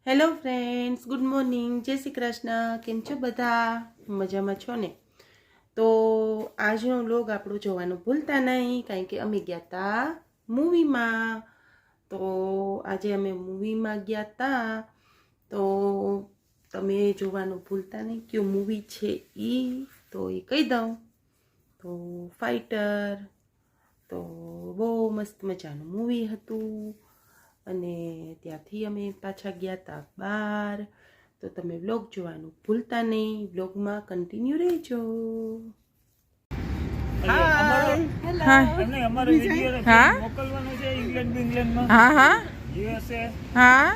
Hello friends, good morning, જય શ્રી કૃષ્ણ. કેમ છો બધા? મજામાં છો ને? તો આજનો વ્લોગ આપણો જોવાનું ભૂલતા નહીં, કારણ કે અમે ગયા હતા મૂવીમાં. તો આજે અમે મૂવીમાં ગયા હતા, તો તમે જોવાનું ભૂલતા નહીં. કયું મૂવી છે તો એ કહી દઉં. તો ફાઇટર. તો બહુ મસ્ત મજાનું મૂવી હતું અને ત્યાંથી અમે પાછા ગયા હતા બહાર. તો તમે વ્લોગ જોવાનું ભૂલતા નહીં, વ્લોગમાં કન્ટિન્યુ રહેજો. હા,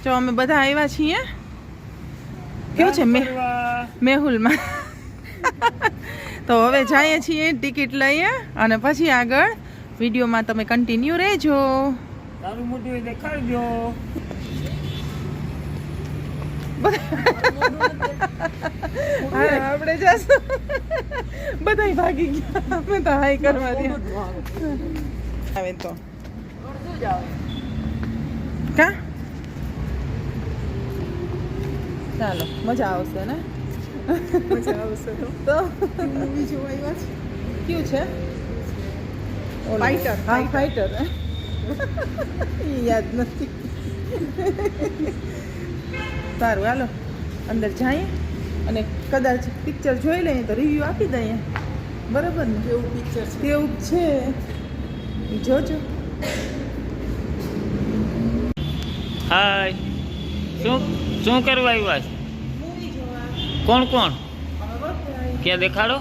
જો અમે બધા આવ્યા છીએ. કેવું છે મેહુલમાં? તો હવે જઈએ છીએ, ટિકિટ લઈએ અને પછી આગળ વિડીયોમાં તમે કન્ટિન્યુ રહેજો. તારું મોટું દેખાડજો. આપણે જશું. બધા ભાગી ગયા, અમે તો હાઈ કરવા દે આવે તો કા ચાલો, મજા આવશે ને? મજા આવશે તો મૂવી જોવા આવ્યા છે. કયું છે? ફાઇટર. હા, ફાઇટર. યાદ નથી. સારું, હાલો અંદર જઈએ અને કદાચ પિક્ચર જોઈ લઈએ તો રિવ્યૂ આપી દઈએ. બરાબર ને? કેવું પિક્ચર છે? કેવું છે એ જોજો. હાય, શું કરવા આવ્યા છે? કોણ કોણ? ક્યાં દેખાડો?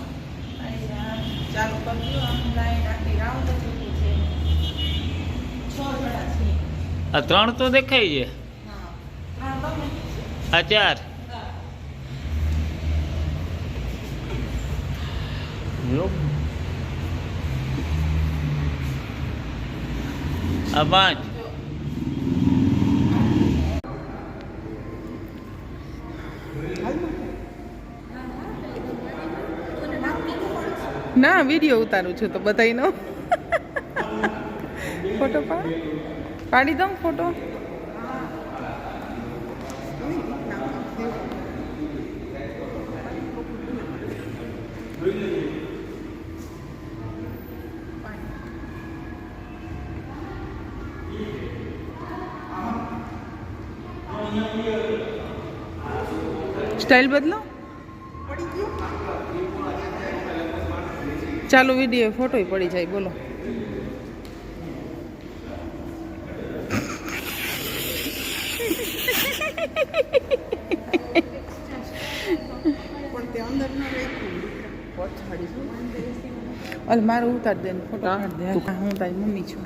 ચાલુ કરજો. લાઈન આખી રાઉન્ડ જ ઊભી છે. 6 જણા છે. આ 3 તો દેખાય છે. આ 4. આ 5. ના, વિડીયો ઉતારું છું તો બધાયનો ફોટો પાડી દઉં. ફોટો સ્ટાઇલ બદલો. ચાલો, વિડીયો ફોટો પડી જાય. બોલો. અલ મારું ઉતાર દે ને ફોટો કાઢ દે. હું તારી મમ્મી છું.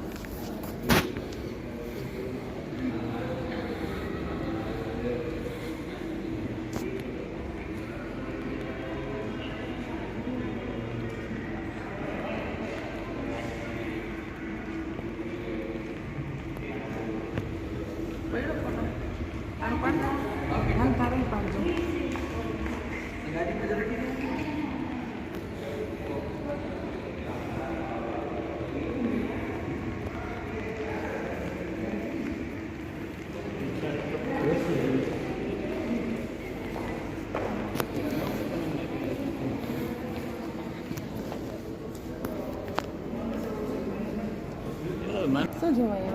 શું જોવાય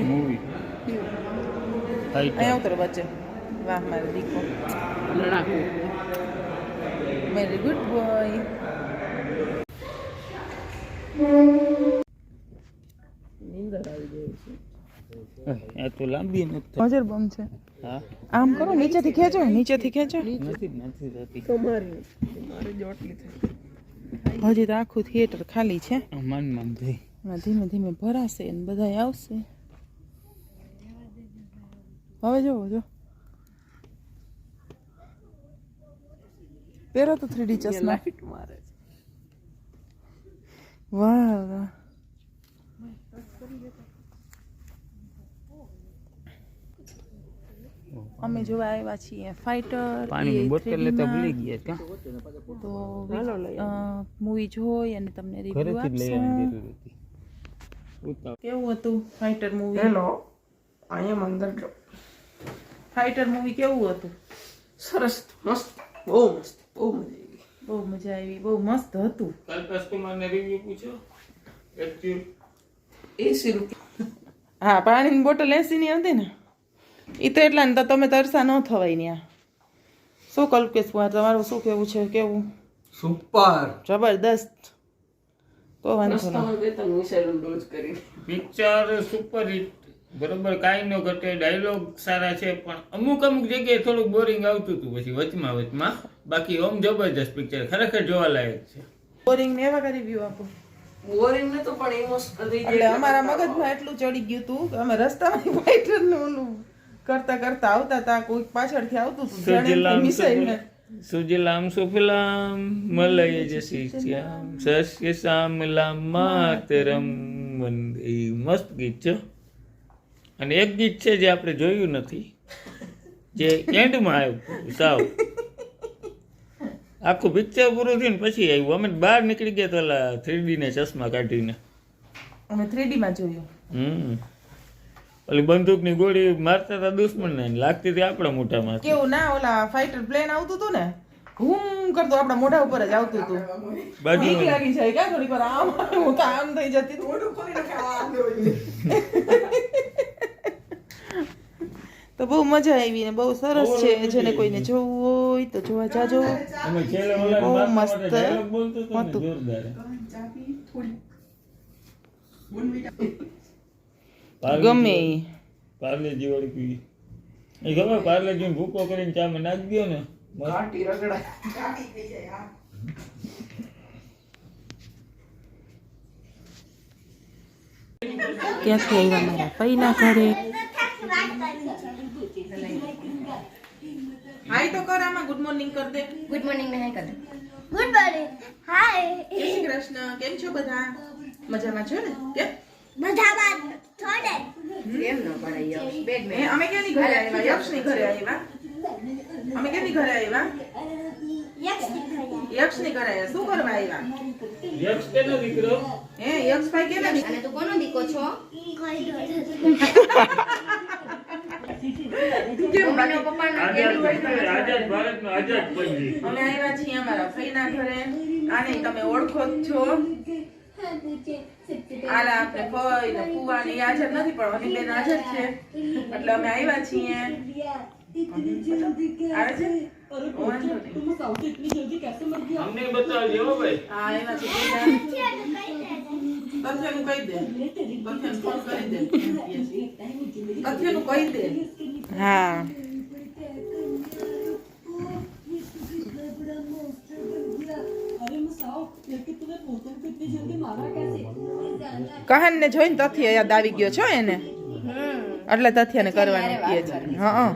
મૂવી અહીંયા ઉતરો બચ્ચે. વાહ મારો દીકરો, વેરી ગુડ બોય. નીંદર આવી ગઈ છે. આ તો લાંબી નથી. નજર બંધ છે. હા, આમ કરો, નીચેથી ખેંચો, નીચેથી ખેંચો. નથી થતી. મારી જોટલી થઈ. હજી તો આખું થિયેટર ખાલી છે. માન થઈ. ધીમે ધીમે ભરાશે અને બધા આવશે. હવે જોવો જો પહેરો તો 3D ચશ્મા. વાહ વાહ. અમે જોવા આવ્યા છીએ ફાઇટર. પાણીની બોટલ લેતા ભૂલી ગયા કા? તો મૂવી જોઈ અને તમને રિવ્યુ ઘરેથી જ લઈ આપશું. આવવાની જરૂર હતી. કેવું હતું ફાઇટર મૂવી? હેલો, અહીંયા અંદર જો ફાઇટર મૂવી કેવું હતું? સરસ, મસ્ત, બહુ મસ્ત, બહુ મજા આવી. બહુ મજા આવી, બહુ મસ્ત હતું. કલ્પેશ કુમારને રિવ્યુ પૂછો. એક્ટિવ 80 રૂપિયા. હા, પાણીની બોટલ 80 ની હતી ને, એ તો એટલા ને તો તમે તરસા ન થવાય ત્યાં. શું કલ્પેશ કુમાર, તમારું શું કેવું છે? કેવું? સુપર. જબરદસ્ત. તો વાંધો નહીં. રસ્તામાં બેઠા મિસાઈલ ડોઝ કરીને. પિક્ચર સુપર હિટ, બરોબર, કાંઈ ન ઘટે. ડાયલોગ સારા છે, પણ અમુક જગ્યાએ થોડુંક બોરિંગ આવતું હતું પછી વચમાં. બાકી ઓમ જબરજસ્ત પિક્ચર, ખરેખર જોવાલાયક છે. બોરિંગ ને એવા રિવ્યુ આપો. બોરિંગ ને તો પણ ઇમોશનલ થઈ એટલે અમારા મગજમાં એટલું ચડી ગયું હતું કે અમે રસ્તામાં ફાઇટર નું ઓલું કરતા આવતા હતા, કોઈ પાછળથી આવતું હતું, જાણે મિસાઈલ ને. સુજલામ સુફલામ મલય જસી શ્યામ સસ્ય શ્યામલામ માતરમ વંદે. મસ્ત ગીત છે. અને એક ગીત છે જે આપણે જોયું નથી, જે એન્ડમાં આવ્યું સાવ. આખું પિક્ચર પૂરું થયું ને પછી આવ્યું. અમે બહાર નીકળી ગયા તો ઓલા 3D ને ચશ્મા કાઢીને અમે 3D માં જોયું. ઓલી બંદૂકની ગોળી મારતા હતા દુશ્મનને, લાગતી હતી આપણા મોઢામાં. કેવું ના, ઓલા ફાઇટર પ્લેન આવતું હતું ને, હૂમ કરતો આપણા મોઢા ઉપર જ આવતું હતું. બીક લાગી જાય કે થોડીક વાર આમ હું તો આમ થઈ જતી હતી. તો બહુ મજા આવી ને બહુ સરસ છે. જેને કોઈને જોવું હોય તો જોવા જાજો. બહુ મસ્ત હતું. ગમે પાર્લેજી વાળી પીવી એ ખબર, પાર્લેજી ભૂકો કરીને ચામાં નાખી દો ને, ઘાટી રગડા. ક્યાંથી આવ્યા મારા પૈના ઘરે. હાય તો કર, આમાં ગુડ મોર્નિંગ કર દે. ગુડ મોર્નિંગ ને હાય કર દે. Good morning. હાય. જય શ્રી કૃષ્ણ. કેમ છો બધા? મજામાં છો ને? કેમ મજામાં થોડે. કેમ ન પડાય બેડ મે. અમે ક્યાંની ઘરે આવ્યા? યક્ષની ઘરે આવ્યા. અમે ક્યાંની ઘરે આવ્યા? યક્ષની ઘરે આવ્યા. શું કરવા આવ્યા? યક્ષ કેનો દીકરો? હે, યક્ષભાઈ કેના દીકરા? અને તું કોનો દીકો છો? કેમ મમ્મીનો પપ્પાનો આઝાદ ભારતનો આઝાદ પંજી. અમે આવ્યા છીએ અમારા ફઈના ઘરે. આને તમે ઓળખો જ છો. આલા આપણે ફઈ ને ફુવા ને હાજર નથી, પણ હનીબેન હાજર છે એટલે અમે આવ્યા છીએ. આવે છે? વાંધો નહીં. અમને બતાવજો હો ભાઈ. હા, આવ્યા છે. તથ્યનું કહી દે. તથ્યનું ફોન કરી દે. તથ્યનું કહી દે. હા. કહન ને જોઈને તથ્ય યાદ આવી ગયો છો એને, એટલે તથ્યને કરવાનું કહે છે. હા,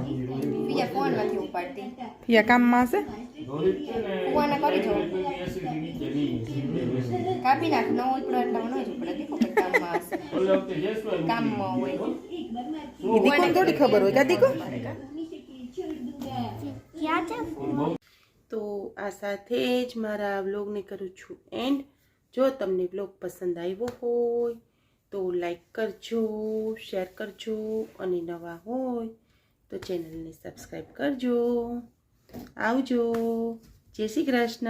બીજા ફોન નથી ઉપાડતી. યા કામમાં હશે. ફોન કરી જો. કાપી નાખ. ન ઉપડો એટલે ન જ ઉપડે. દીકો કે કામમાં હશે. કામમાં હોય. એ દીકોને થોડી ખબર હોય. કા દીકો? ક્યાં છે? તો આ સાથે જ મારા વ્લોગને કરું છું એન્ડ. જો તમને વ્લોગ પસંદ આવ્યો હોય તો લાઈક કરજો, શેર કરજો, અને નવા હોય તો ચેનલને સબસ્ક્રાઈબ કરજો. આવજો. જય શ્રી કૃષ્ણ.